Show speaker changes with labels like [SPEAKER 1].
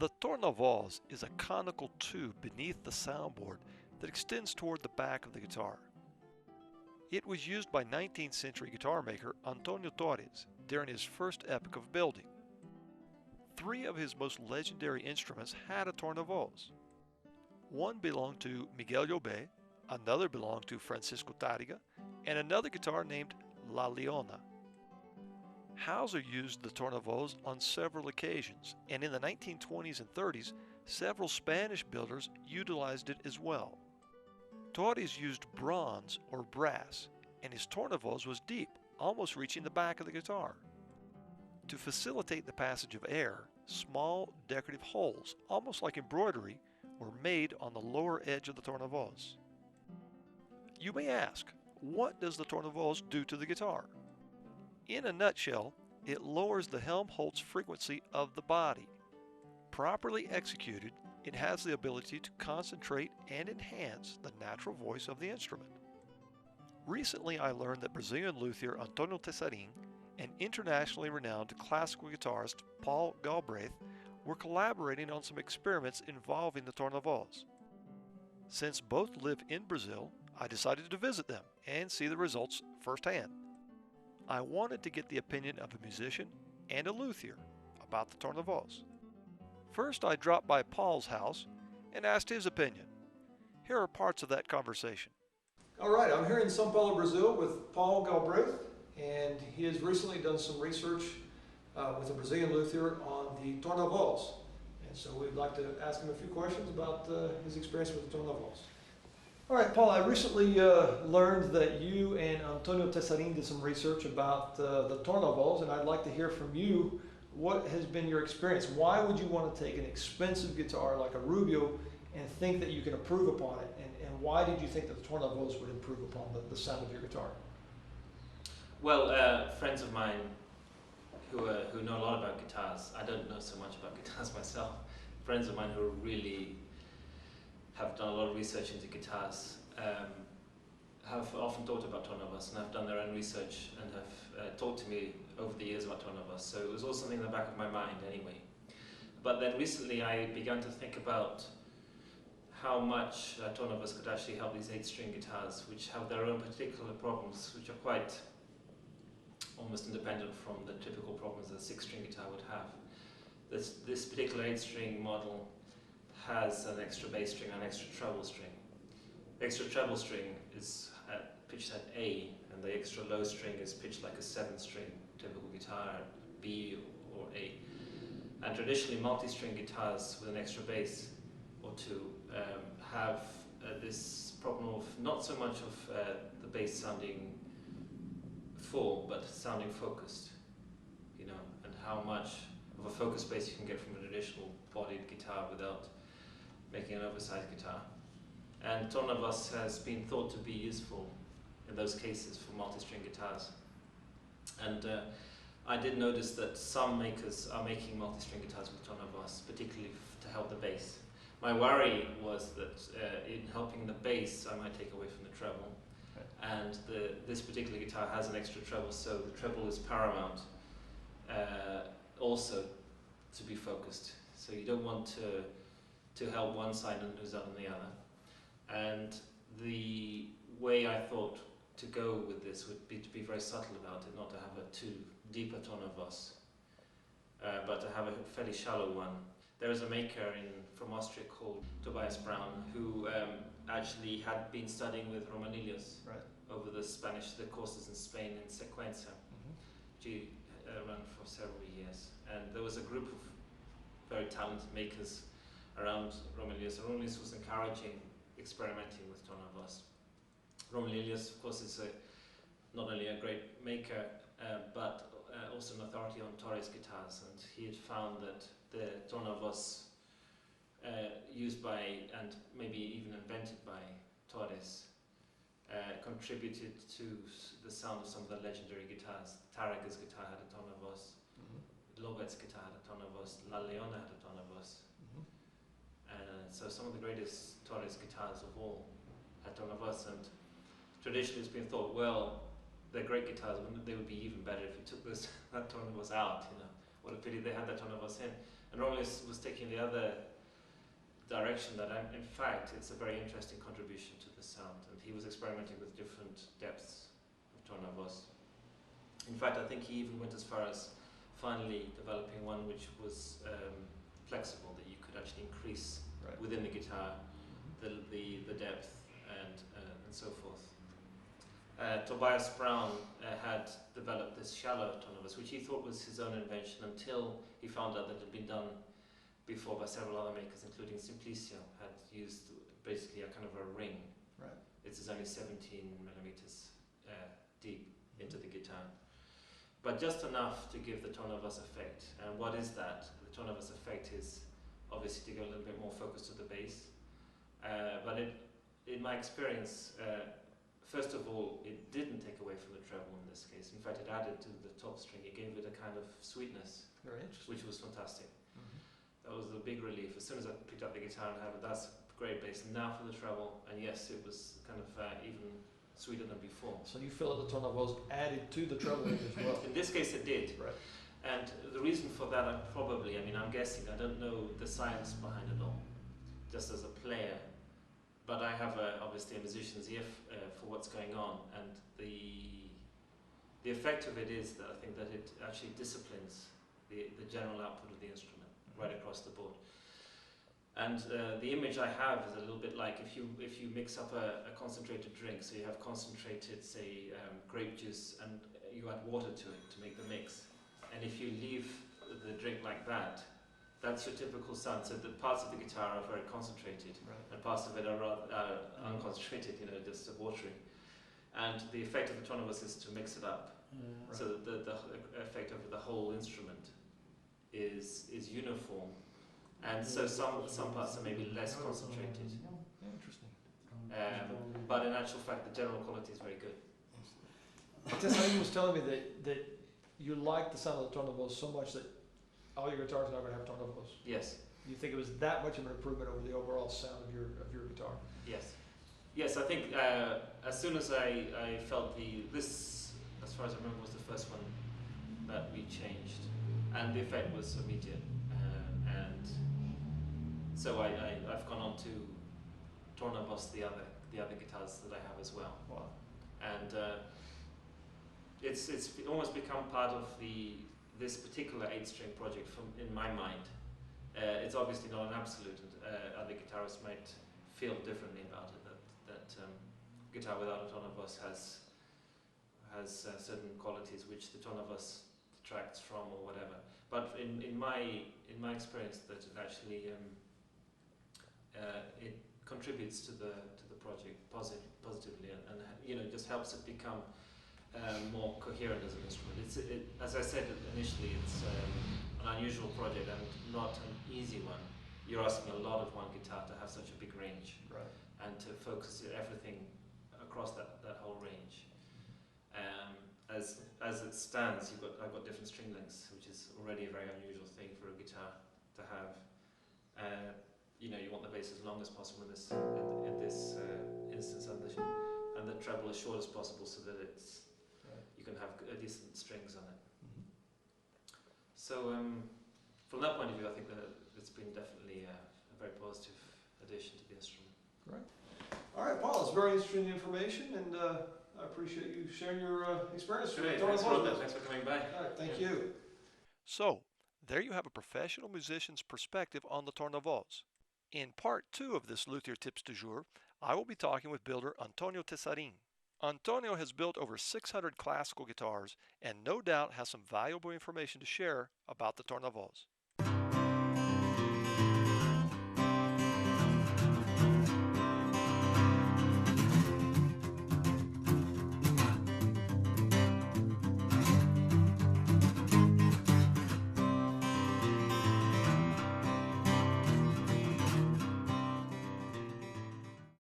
[SPEAKER 1] The Tornavoz is a conical tube beneath the soundboard that extends toward the back of the guitar. It was used by 19th century guitar maker Antonio Torres during his first epoch of building. Three of his most legendary instruments had a Tornavoz. One belonged to Miguel Llobet, another belonged to Francisco Tárrega, and another guitar named La Leona. Hauser used the Tornavoz on several occasions, and in the 1920s and 30s, several Spanish builders utilized it as well. Torres used bronze or brass, and his Tornavoz was deep, almost reaching the back of the guitar. To facilitate the passage of air, small decorative holes, almost like embroidery, were made on the lower edge of the Tornavoz. You may ask, what does the Tornavoz do to the guitar? In a nutshell, it lowers the Helmholtz frequency of the body. Properly executed, it has the ability to concentrate and enhance the natural voice of the instrument. Recently, I learned that Brazilian luthier Antonio Tessarin and internationally renowned classical guitarist Paul Galbraith were collaborating on some experiments involving the Tornavoz. Since both live in Brazil, I decided to visit them and see the results firsthand. I wanted to get the opinion of a musician and a luthier about the Tornavoz. First, I dropped by Paul's house and asked his opinion. Here are parts of that conversation. All right, I'm here in São Paulo, Brazil with Paul Galbraith, and he has recently done some research with a Brazilian luthier on the Tornavoz. And so we'd like to ask him a few questions about his experience with the Tornavoz. All right, Paul, I recently learned that you and Antonio Tessarin did some research about the Tornavoz, and I'd like to hear from you what has been your experience. Why would you want to take an expensive guitar like a Rubio and think that you can improve upon it? And why did you think that the Tornavoz would improve upon the sound of your guitar?
[SPEAKER 2] Well, friends of mine who know a lot about guitars, I don't know so much about guitars myself, friends of mine who really have done a lot of research into guitars, have often talked about Tornavoz and have done their own research and have talked to me over the years about Tornavoz. So it was all something in the back of my mind anyway. But then recently I began to think about how much Tornavoz could actually help these 8-string guitars, which have their own particular problems, which are quite almost independent from the typical problems that a 6-string guitar would have. This particular 8-string model has an extra bass string and an extra treble string. The extra treble string is pitched at A, and the extra low string is pitched like a 7-string typical guitar, B or A. And traditionally, multi-string guitars with an extra bass or two have this problem of not so much of the bass sounding full, but sounding focused, you know, and how much of a focused bass you can get from a traditional bodied guitar without making an oversized guitar. And Tornavoz has been thought to be useful in those cases for multi-string guitars. And I did notice that some makers are making multi-string guitars with Tornavoz, particularly to help the bass. My worry was that in helping the bass, I might take away from the treble. Right. And this particular guitar has an extra treble, so the treble is paramount also to be focused. So you don't want to help one side and lose out on the other. And the way I thought to go with this would be to be very subtle about it, not to have a too deep a Tornavoz, but to have a fairly shallow one. There is a maker from Austria called Tobias Braun who actually had been studying with Romanillos over the courses in Spain in Sequenza. She ran for several years, and there was a group of very talented makers around Romanillos. Romanillos was encouraging experimenting with Tornavoz. Romanillos, of course, is not only a great maker, but also an authority on Torres guitars, and he had found that the Tornavoz used by, and maybe even invented by Torres, contributed to the sound of some of the legendary guitars. Tárrega's guitar had a Tornavoz, Llobet's guitar had a Tornavoz, La Leona had a Tornavoz. So some of the greatest Torres guitars of all had Tornavoz, and traditionally it's been thought, well, they're great guitars, they would be even better if you took that Tornavoz out, you know. what a pity they had that Tornavoz in. And Rollis was taking the other direction that in fact it's a very interesting contribution to the sound, and he was experimenting with different depths of Tornavoz. In fact, I think he even went as far as finally developing one which was flexible, that you could actually increase within the guitar the depth and so forth. Tobias Brown had developed this shallow Tornavoz, which he thought was his own invention until he found out that it had been done before by several other makers, including Simplicio, had used basically a kind of a ring.
[SPEAKER 1] Right.
[SPEAKER 2] It's only 17 millimeters deep into the guitar, but just enough to give the Tornavoz effect. And what is that? The Tornavoz effect is obviously to go a little bit more focused to the bass, but in my experience, first of all, it didn't take away from the treble in this case. In fact, it added to the top string. It gave it a kind of sweetness, which was fantastic. That was a big relief. As soon as I picked up the guitar and had it, that's great bass. And now for the treble, and yes, it was kind of even sweeter than before.
[SPEAKER 1] So you feel that the Tornavoz added to the treble as well?
[SPEAKER 2] In this case, it did.
[SPEAKER 1] Right.
[SPEAKER 2] And the reason for that, I'm guessing, I don't know the science behind it all, just as a player. But I have obviously a musician's ear for what's going on, and the effect of it is that I think that it actually disciplines the general output of the instrument right across the board. And the image I have is a little bit like if you mix up a concentrated drink, so you have concentrated, say, grape juice, and you add water to it to make the mix. And if you leave the drink like that, that's your typical sound. So the parts of the guitar are very concentrated, and parts of it are rather unconcentrated, just watery. And the effect of the Tornavoz is to mix it up, so that the effect of the whole instrument is uniform. And so some parts are maybe less concentrated.
[SPEAKER 1] Interesting.
[SPEAKER 2] But in actual fact, the general quality is very good.
[SPEAKER 1] Tessarin was telling me that you like the sound of the Tornavoz so much that all your guitars are now going to have Tornavoz.
[SPEAKER 2] Yes.
[SPEAKER 1] You think it was that much of an improvement over the overall sound of your guitar?
[SPEAKER 2] Yes. Yes, I think as soon as I felt this, as far as I remember, was the first one that we changed, and the effect was immediate. And so I've gone on to Tornavoz the other guitars that I have as well.
[SPEAKER 1] Wow.
[SPEAKER 2] And it's almost become part of this particular 8-string project in my mind. It's obviously not an absolute, and other guitarists might feel differently about it. That guitar without a Tornavoz has certain qualities which the Tornavoz detracts from or whatever. But in my experience, that it actually it contributes to the project positively, and just helps it become more coherent as an instrument. As I said initially, it's an unusual project and not an easy one. You're asking a lot of one guitar to have such a big range, and to focus everything across that whole range. As it stands, I've got different string lengths, which is already a very unusual thing for a guitar to have. You want the bass as long as possible in this instance, and the treble as short as possible, so that you can have decent strings on it. So from that point of view, I think that it's been definitely a very positive addition to the instrument.
[SPEAKER 1] Great. All right, Paul, it's very interesting information, and I appreciate you sharing your experience.
[SPEAKER 2] Great, thanks for coming by.
[SPEAKER 1] All right, thank you. So, there you have a professional musician's perspective on the Tornavoz. In part 2 of this Luthier Tips du Jour, I will be talking with builder Antonio Tessarin. Antonio has built over 600 classical guitars and no doubt has some valuable information to share about the Tornavoz.